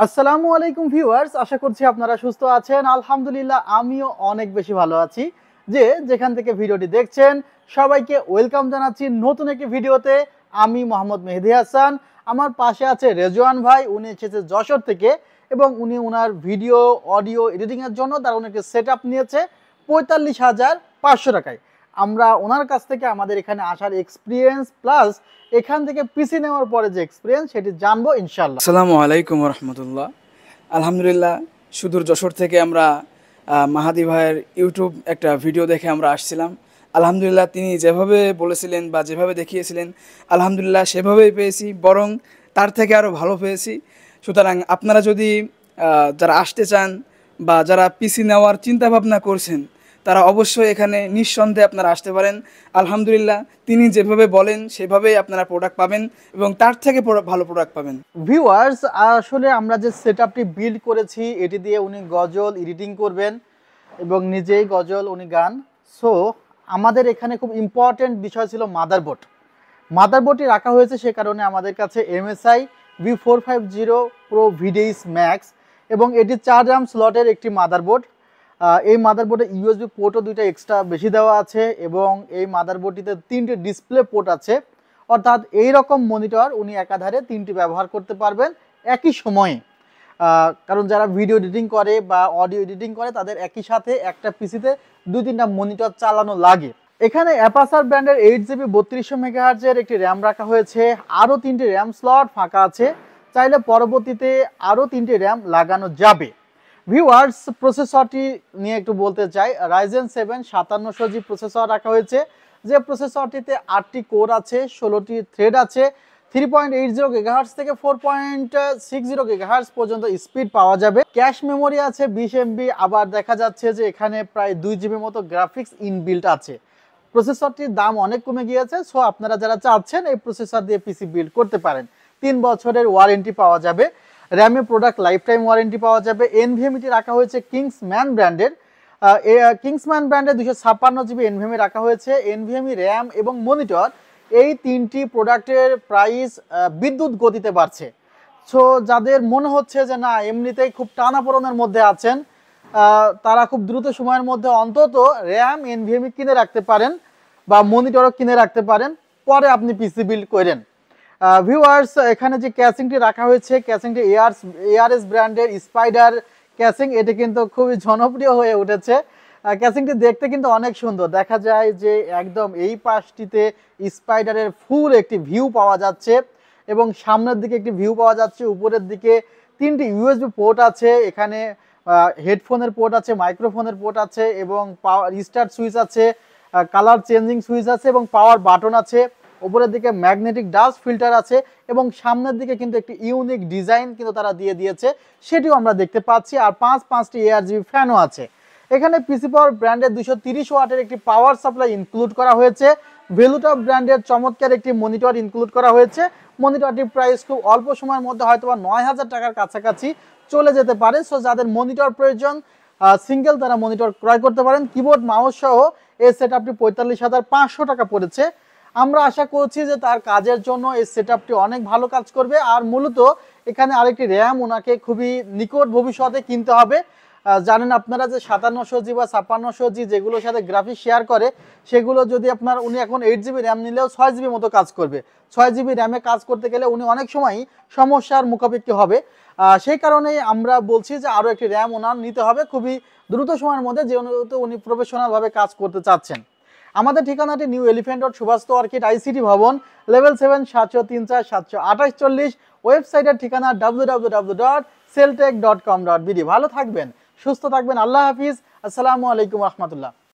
আসসালামু আলাইকুম ভিউয়ার্স, আশা করছি আপনারা সুস্থ আছেন। আলহামদুলিল্লাহ আমিও অনেক বেশি ভালো আছি। যেখান থেকে ভিডিওটি দেখছেন সবাইকে ওয়েলকাম জানাচ্ছি নতুন একটি ভিডিওতে। আমি মোহাম্মদ মেহেদী হাসান, আমার পাশে আছে রেজওয়ান ভাই। উনি এসেছে যশোর থেকে এবং উনি ওনার ভিডিও অডিও এডিটিংয়ের জন্য তার উনি একটি সেট আপ নিয়েছে ৪৫,৫০০ টাকায়। আমরা ওনার কাছ থেকে আমাদের এখানে আসার এক্সপিরিয়েন্স প্লাস এখান থেকে পিসি নেওয়ার পরে যে এক্সপিরিয়েন্স সেটি জানবো ইনশাল্লাহ। আসসালামু আলাইকুম রহমতুল্লাহ। আলহামদুলিল্লাহ, সুদূর যশোর থেকে আমরা মাহাদি ভাইয়ের ইউটিউব একটা ভিডিও দেখে আমরা আসছিলাম। আলহামদুলিল্লাহ, তিনি যেভাবে বলেছিলেন বা যেভাবে দেখিয়েছিলেন আলহামদুলিল্লাহ সেভাবেই পেয়েছি, বরং তার থেকে আরও ভালো পেয়েছি। সুতরাং আপনারা যদি যারা আসতে চান বা যারা পিসি নেওয়ার চিন্তা ভাবনা করছেন তারা অবশ্যই এখানে নিঃসন্দেহে আপনারা আসতে পারেন। আলহামদুলিল্লাহ, তিনি যেভাবে বলেন সেভাবেই আপনারা প্রোডাক্ট পাবেন এবং তার থেকে ভালো প্রোডাক্ট পাবেন। ভিউয়ার্স, আসলে আমরা যে সেটআপটি বিল্ড করেছি এটি দিয়ে উনি গজল এডিটিং করবেন এবং নিজেই গজল উনি গান। সো আমাদের এখানে খুব ইম্পর্টেন্ট বিষয় ছিল মাদারবোর্ড। মাদারবোর্ডটি রাখা হয়েছে সে কারণে আমাদের কাছে MSI V450 Pro VDS Max এবং এটি 4 RAM স্লটের একটি মাদারবোর্ড। এই মাদারবোর্ডে USB পোর্টও দুইটা এক্সট্রা বেশি দেওয়া আছে এবং এই মাদারবোর্ডটিতে 3টে ডিসপ্লে পোর্ট আছে। অর্থাৎ এই রকম মনিটর উনি একাধারে 3টি ব্যবহার করতে পারবেন একই সময়ে। কারণ যারা ভিডিও এডিটিং করে বা অডিও এডিটিং করে তাদের একই সাথে একটা পিসিতে 2-3টা মনিটর চালানো লাগে। এখানে অ্যাপাসার ব্র্যান্ডের 8GB 3200 মেগাহার্জের একটি র্যাম রাখা হয়েছে। আরও 3টি র্যাম স্লট ফাঁকা আছে, চাইলে পরবর্তীতে আরও 3টি র্যাম লাগানো যাবে। ভিউয়ার্স, প্রসেসরটি নিয়ে একটু বলতে চাই। Ryzen 7 5700G প্রসেসর রাখা হয়েছে, যে প্রসেসরটিতে 8টি কোর আছে, 16টি থ্রেড আছে। 3.80 GHz থেকে 4.60 GHz পর্যন্ত স্পিড পাওয়া যাবে। ক্যাশ মেমোরি আছে 20 MB, আবার দেখা যাচ্ছে যে এখানে প্রায় 2 GB মতো গ্রাফিক্স ইনবিল্ট আছে। প্রসেসরটির দাম অনেক কমে গিয়েছে, সো আপনারা যারা চাচ্ছেন এই প্রসেসর দিয়ে পিসি বিল্ড করতে পারেন। 3 বছরের ওয়ারেন্টি পাওয়া যাবে, র্যামে প্রোডাক্ট লাইফ টাইম ওয়ারেন্টি পাওয়া যাবে। এনভিএমইটি রাখা হয়েছে কিংসম্যান ব্র্যান্ডের। কিংসম্যান ব্র্যান্ডের 256GB এনভিএমই রাখা হয়েছে। এনভিএমই, র্যাম এবং মনিটর এই 3টি প্রোডাক্টের প্রাইস বিদ্যুৎ গতিতে বাড়ছে। সো যাদের মনে হচ্ছে যে না এমনিতেই খুব টানাপোড়েনের মধ্যে আছেন, তারা খুব দ্রুত সময়ের মধ্যে অন্তত র্যাম এনভিএমই কিনে রাখতে পারেন বা মনিটরও কিনে রাখতে পারেন, পরে আপনি পিসি বিল্ড করেন। ভিউয়ার্স, এখানে যে ক্যাসিংটি রাখা হয়েছে, ক্যাসিংটি এআরএস ব্র্যান্ডের স্পাইডার ক্যাসিং। এটি কিন্তু খুবই জনপ্রিয় হয়ে উঠেছে। ক্যাসিংটি দেখতে কিন্তু অনেক সুন্দর, দেখা যায় যে একদম এই পাশটিতে স্পাইডারের ফুল একটি ভিউ পাওয়া যাচ্ছে এবং সামনের দিকে একটি ভিউ পাওয়া যাচ্ছে। উপরের দিকে 3টি ইউএসবি পোর্ট আছে, এখানে হেডফোনের পোর্ট আছে, মাইক্রোফোনের পোর্ট আছে এবং পাওয়ার স্টার্ট সুইচ আছে, কালার চেঞ্জিং সুইচ আছে এবং পাওয়ার বাটন আছে। উপরের দিকে ম্যাগনেটিক ডাস্ট ফিল্টার আছে এবং সামনের দিকে কিন্তু একটি ইউনিক ডিজাইন কিন্তু তারা দিয়ে দিয়েছে, সেটিও আমরা দেখতে পাচ্ছি। আর 5টি ARGB ফ্যানও আছে। এখানে পিসি পাওয়ার ব্র্যান্ডের 230 ওয়াটের একটি পাওয়ার সাপ্লাই ইনক্লুড করা হয়েছে। ভ্যালুটপ ব্র্যান্ডের চমৎকার একটি মনিটর ইনক্লুড করা হয়েছে। মনিটরটির প্রাইস খুব অল্প সময়ের মধ্যে হয়তো 9,000 টাকার কাছাকাছি চলে যেতে পারে। সো যাদের মনিটর প্রয়োজন সিঙ্গেল, তারা মনিটর ক্রয় করতে পারেন। কিবোর্ড মাউস সহ এই সেটআপটি 45,500 টাকা পড়েছে। আমরা আশা করছি যে তার কাজের জন্য এই সেটআপটি অনেক ভালো কাজ করবে। আর মূলত এখানে আরেকটি র্যাম ওনাকে খুবই নিকট ভবিষ্যতে কিনতে হবে। জানেন আপনারা যে 5700G বা 5600G যেগুলোর সাথে গ্রাফিক্স শেয়ার করে, সেগুলো যদি উনি এখন 8GB র্যাম নিলেও 6GB মতো কাজ করবে। 6GB র্যামে কাজ করতে গেলে উনি অনেক সময়ই সমস্যার মুখোমুখি হবে। সেই কারণেই আমরা বলছি যে আরও একটি র্যাম ওনার নিতে হবে খুবই দ্রুত সময়ের মধ্যে, যেহেতু উনি প্রফেশনালভাবে কাজ করতে চাচ্ছেন। আমাদের ঠিকানাটি New Elephant Road, Subhash Orchid ICT ভবন, লেভেল 7, 703 728 ওয়েবসাইটের ঠিকানা www.celltech.com.bd। ভালো থাকবেন, সুস্থ থাকবেন। আল্লাহ হাফিজ। আসসালামু আলাইকুম রহমতুল্লাহ।